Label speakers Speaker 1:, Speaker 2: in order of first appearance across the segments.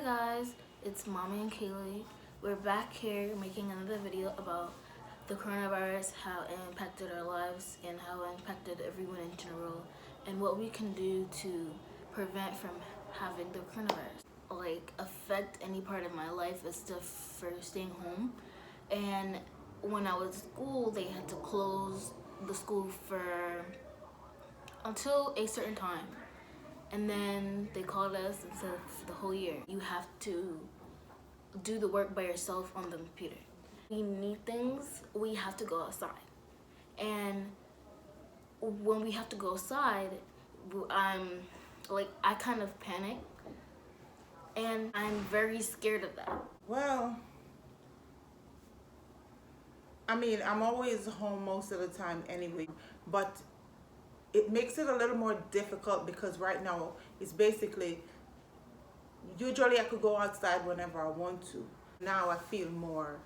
Speaker 1: guys, it's Mommy and Kaylee. We're back here making another video about the coronavirus, how it impacted our lives and how it impacted everyone in general, and what we can do to prevent from having the coronavirus. Like, affect any part of my life is stuff for staying home. And when I was in school, they had to close the school for until a certain time. And then they called us and said for the whole year, you have to do the work by yourself on the computer. We need things, we have to go outside. And when we have to go outside, I kind of panic. And I'm very scared of that.
Speaker 2: Well, I mean, I'm always home most of the time anyway, but it makes it a little more difficult because right now it's basically, usually I could go outside whenever I want to. Now I feel more,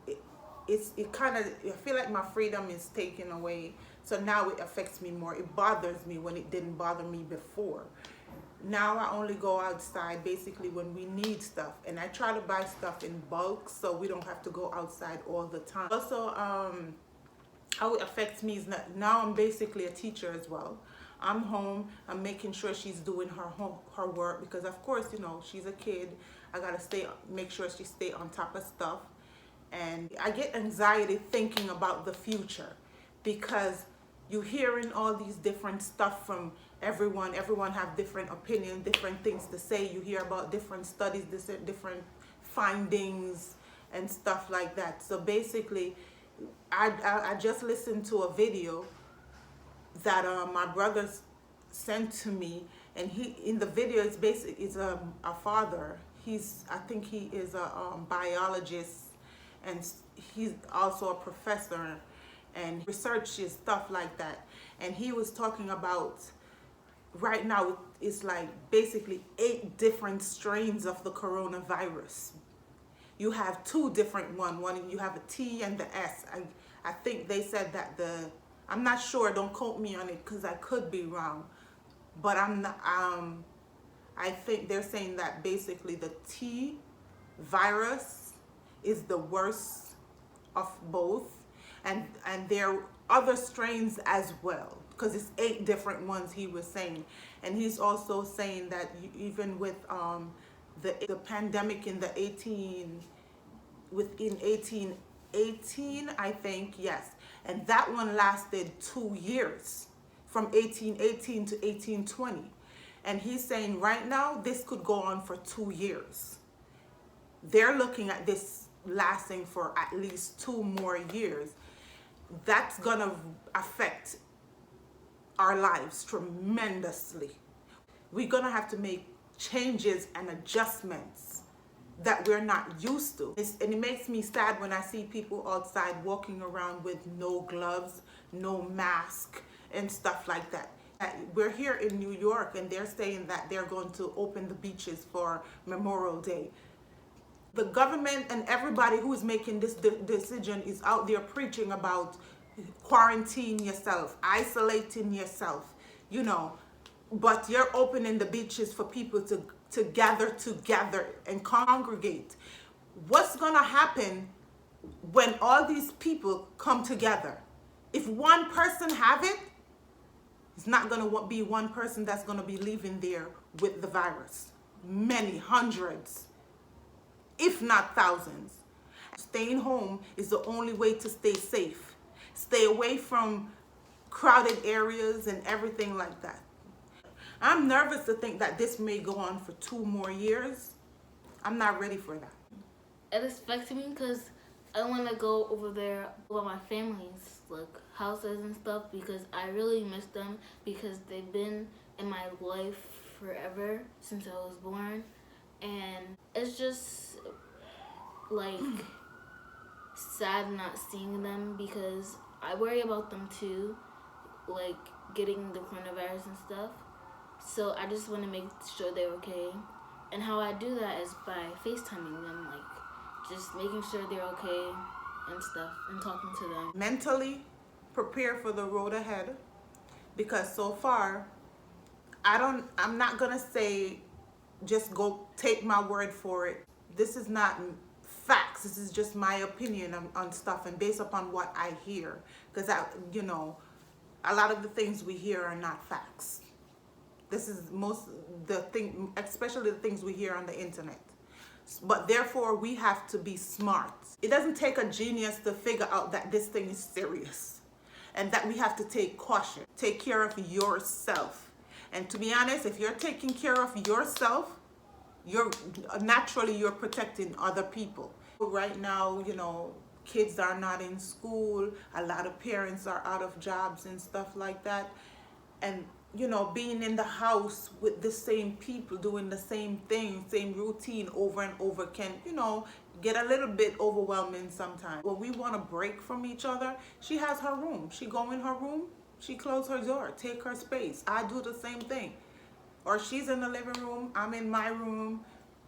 Speaker 2: I feel like my freedom is taken away. So now it affects me more. It bothers me when it didn't bother me before. Now I only go outside basically when we need stuff, and I try to buy stuff in bulk so we don't have to go outside all the time. Also, how it affects me is that now I'm basically a teacher as well. I'm home, I'm making sure she's doing her work because of course, you know, she's a kid. I gotta make sure she stay on top of stuff. And I get anxiety thinking about the future because you're hearing all these different stuff from everyone have different opinion, different things to say. You hear about different studies, different findings and stuff like that. So basically I just listened to a video that my brother sent to me, and in the video it's a father. I think he is a biologist, and he's also a professor and researches stuff like that. And he was talking about right now it's like basically 8 different strains of the coronavirus. You have 2 different one you have a T and the S. I think they said that I'm not sure, don't quote me on it because I could be wrong, but I'm not, I think they're saying that basically the T virus is the worst of both, and there are other strains as well because it's 8 different ones he was saying. And he's also saying that even with the pandemic in within 1818, I think, yes, and that one lasted 2 years from 1818 to 1820. And he's saying right now this could go on for 2 years. They're looking at this lasting for at least 2 more years. That's gonna affect our lives tremendously. We're gonna have to make changes and adjustments that we're not used to. And it makes me sad when I see people outside walking around with no gloves, no mask, and stuff like that. We're here in New York and they're saying that they're going to open the beaches for Memorial Day. The government and everybody who is making this decision is out there preaching about quarantine yourself, isolating yourself, you know, but you're opening the beaches for people to gather together and congregate. What's gonna happen when all these people come together? If one person have it, it's not gonna be one person that's gonna be leaving there with the virus. Many hundreds, if not thousands. Staying home is the only way to stay safe. Stay away from crowded areas and everything like that. I'm nervous to think that this may go on for 2 more years. I'm not ready for that.
Speaker 1: It affects me because I want to go over there with my family's houses and stuff because I really miss them because they've been in my life forever since I was born. And it's just sad not seeing them because I worry about them too, getting the coronavirus and stuff. So I just want to make sure they're okay. And how I do that is by FaceTiming them, just making sure they're okay and stuff and talking to them.
Speaker 2: Mentally prepare for the road ahead because so far I'm not gonna say just go take my word for it. This is not facts. This is just my opinion on stuff and based upon what I hear. Because a lot of the things we hear are not facts. This is especially the things we hear on the internet. But therefore, we have to be smart. It doesn't take a genius to figure out that this thing is serious and that we have to take caution. Take care of yourself. And to be honest, if you're taking care of yourself, you're protecting other people. Right now, kids are not in school. A lot of parents are out of jobs and stuff like that. And being in the house with the same people doing the same thing, same routine over and over can, get a little bit overwhelming sometimes. Well, we want to break from each other. She has her room. She go in her room. She close her door. Take her space. I do the same thing. Or she's in the living room. I'm in my room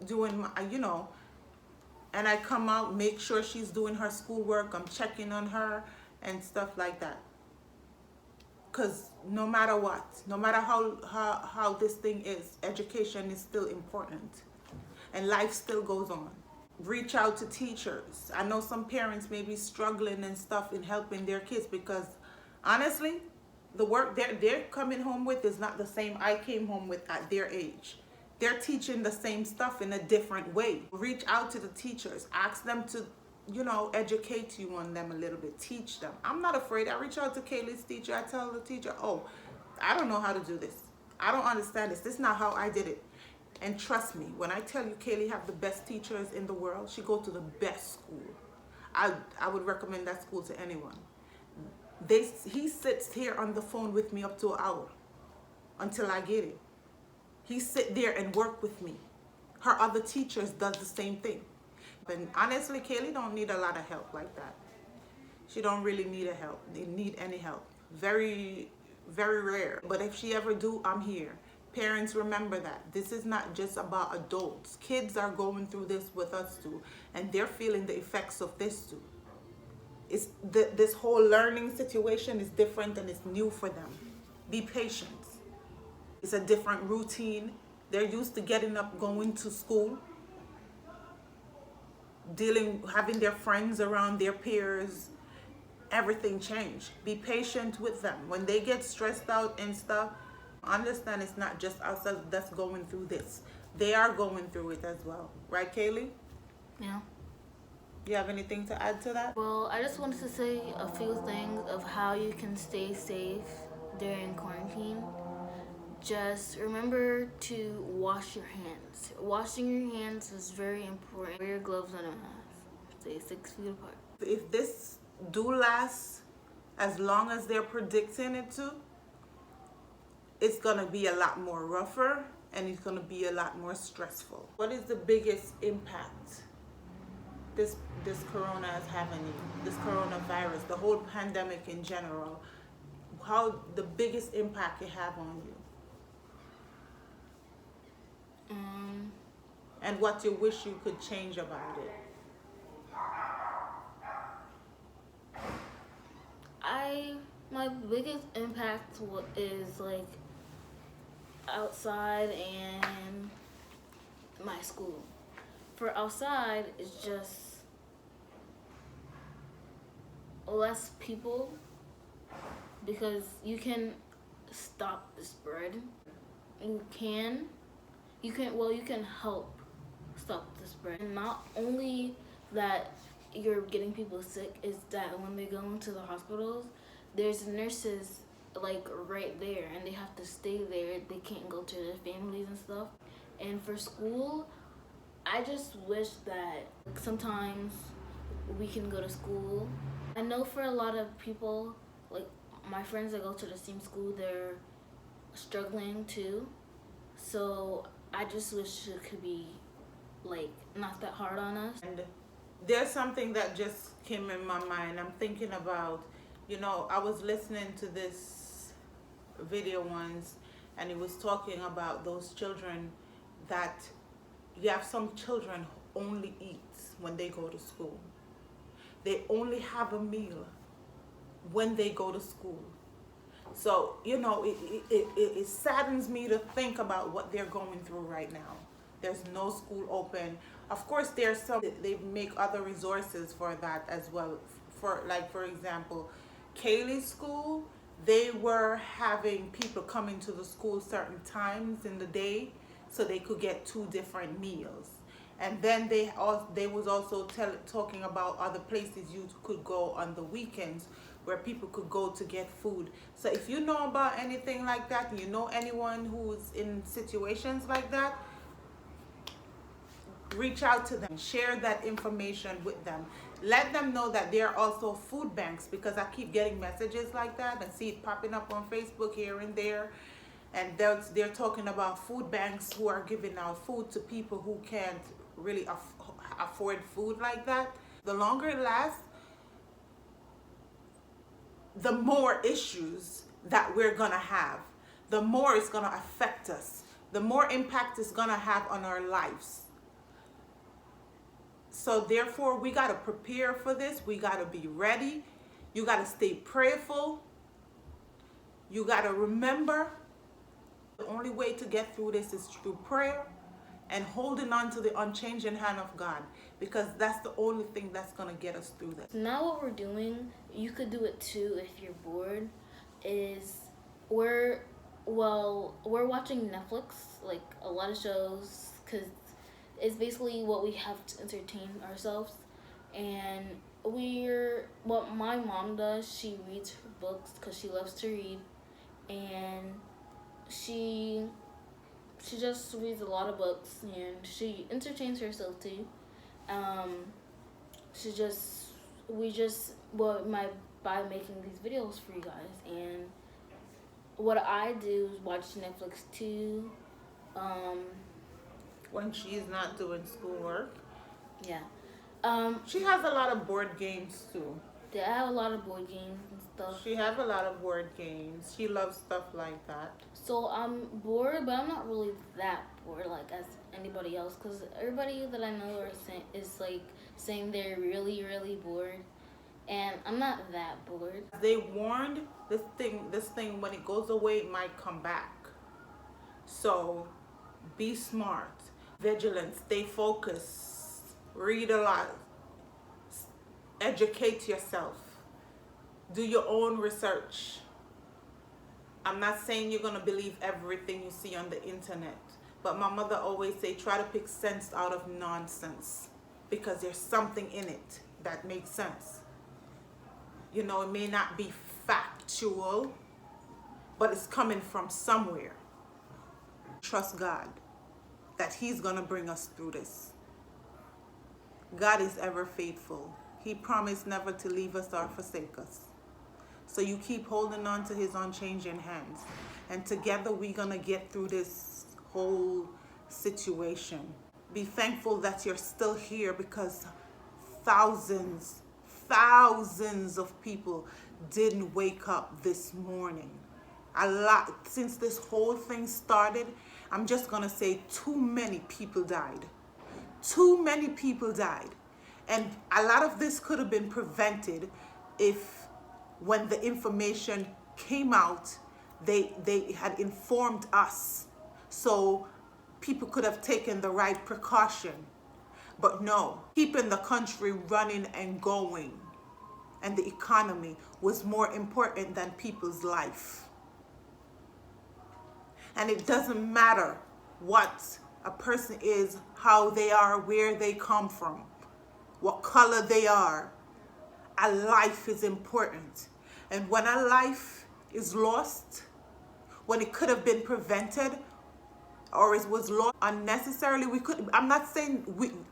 Speaker 2: doing my, and I come out, make sure she's doing her schoolwork. I'm checking on her and stuff like that. Because no matter what, no matter how this thing is, education is still important and life still goes on. Reach out to teachers. I know some parents may be struggling and stuff in helping their kids because honestly, the work they're coming home with is not the same I came home with at their age. They're teaching the same stuff in a different way. Reach out to the teachers. Ask them to educate you on them a little bit. Teach them. I'm not afraid. I reach out to Kaylee's teacher. I tell the teacher, oh, I don't know how to do this. I don't understand this. This is not how I did it. And trust me, when I tell you Kaylee have the best teachers in the world, she go to the best school. I would recommend that school to anyone. He sits here on the phone with me up to an hour until I get it. He sit there and work with me. Her other teachers does the same thing. And honestly, Kaylee don't need a lot of help like that. She don't really need any help. Very, very rare. But if she ever do, I'm here. Parents, remember that. This is not just about adults. Kids are going through this with us too. And they're feeling the effects of this too. This whole learning situation is different and it's new for them. Be patient. It's a different routine. They're used to getting up, going to school, having their friends around, their peers. Everything changed. Be patient with them. When they get stressed out and stuff, understand it's not just us that's going through this. They are going through it as well. Right, Kaylee?
Speaker 1: Yeah.
Speaker 2: You have anything to add to that?
Speaker 1: Well, I just wanted to say a few things of how you can stay safe during quarantine. Just remember to wash your hands. Washing your hands is very important. Wear your gloves and a mask. Stay 6 feet apart.
Speaker 2: If this do last as long as they're predicting it to, it's gonna be a lot more rougher and it's gonna be a lot more stressful. What is the biggest impact this corona is having you? This coronavirus, the whole pandemic in general, how the biggest impact it have on you? And what you wish you could change about it?
Speaker 1: My biggest impact is like outside and my school. For outside, it's just less people because you can stop the spread. You can help stop the spread. And not only that you're getting people sick, is that when they go into the hospitals, there's nurses like right there and they have to stay there. They can't go to their families and stuff. And for school, I just wish that sometimes we can go to school. I know for a lot of people, like my friends that go to the same school, they're struggling too. So I just wish it could be like not that hard on us.
Speaker 2: And there's something that just came in my mind. I'm thinking about, I was listening to this video once and it was talking about those children that you have some children who only eat when they go to school. They only have a meal when they go to school. So, it saddens me to think about what they're going through right now. There's no school open. Of course, there's some, they make other resources for that as well. For like, for example, Kaylee's school, they were having people coming to the school certain times in the day so they could get two different meals. And then they was also talking about other places you could go on the weekends where people could go to get food. So if you know about anything like that, and you know anyone who's in situations like that, reach out to them, share that information with them, let them know that there are also food banks, because I keep getting messages like that and see it popping up on Facebook here and there, and they're talking about food banks who are giving out food to people who can't really afford food like that. The longer it lasts, the more issues that we're gonna have, the more it's gonna affect us, the more impact it's gonna have on our lives. So therefore, we got to prepare for this. We got to be ready. You got to stay prayerful. You got to remember the only way to get through this is through prayer and holding on to the unchanging hand of God, because that's the only thing that's going to get us through this.
Speaker 1: Now what we're doing, you could do it too if you're bored, is we're watching Netflix, like a lot of shows, because it's basically what we have to entertain ourselves. And what my mom does, she reads her books because she loves to read, and she just reads a lot of books and she entertains herself too. By making these videos for you guys, and what I do is watch Netflix too.
Speaker 2: When she's not doing schoolwork.
Speaker 1: Yeah.
Speaker 2: She has a lot of board games too.
Speaker 1: I have a lot of board games and stuff.
Speaker 2: She has a lot of board games. She loves stuff like that.
Speaker 1: So I'm bored, but I'm not really that bored like as anybody else, because everybody that I know is like saying they're really, really bored, and I'm not that bored.
Speaker 2: They warned this thing when it goes away, it might come back. So be smart, vigilant, stay focused, read a lot, educate yourself, do your own research. I'm not saying you're gonna believe everything you see on the internet, but my mother always say try to pick sense out of nonsense, because there's something in it that makes sense. You know, it may not be factual, but it's coming from somewhere. Trust God that He's gonna bring us through this. God is ever faithful. He promised never to leave us or forsake us. So you keep holding on to His unchanging hands, and together we're gonna get through this whole situation. Be thankful that you're still here, because thousands of people didn't wake up this morning. A lot, since this whole thing started, I'm just gonna say too many people died. Too many people died. And a lot of this could have been prevented if, when the information came out, they had informed us, so people could have taken the right precaution. But no, keeping the country running and going and the economy was more important than people's life. And it doesn't matter what a person is, how they are, where they come from, what color they are. A life is important. And when a life is lost, when it could have been prevented, or it was lost unnecessarily, I'm not saying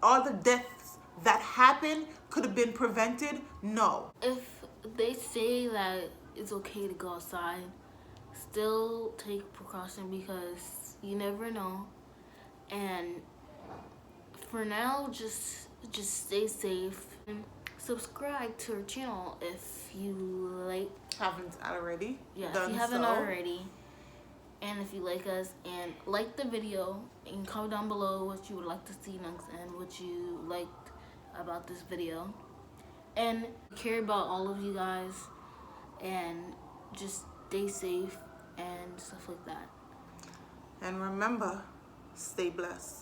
Speaker 2: all the deaths that happened could have been prevented. No.
Speaker 1: If they say that it's okay to go outside, still take precaution, because you never know. And for now, just stay safe. And subscribe to our channel if you
Speaker 2: haven't already.
Speaker 1: Yeah, if you haven't already. And if you like us, and like the video, and comment down below what you would like to see next and what you liked about this video. And care about all of you guys, and just stay safe and stuff like that.
Speaker 2: And remember, stay blessed.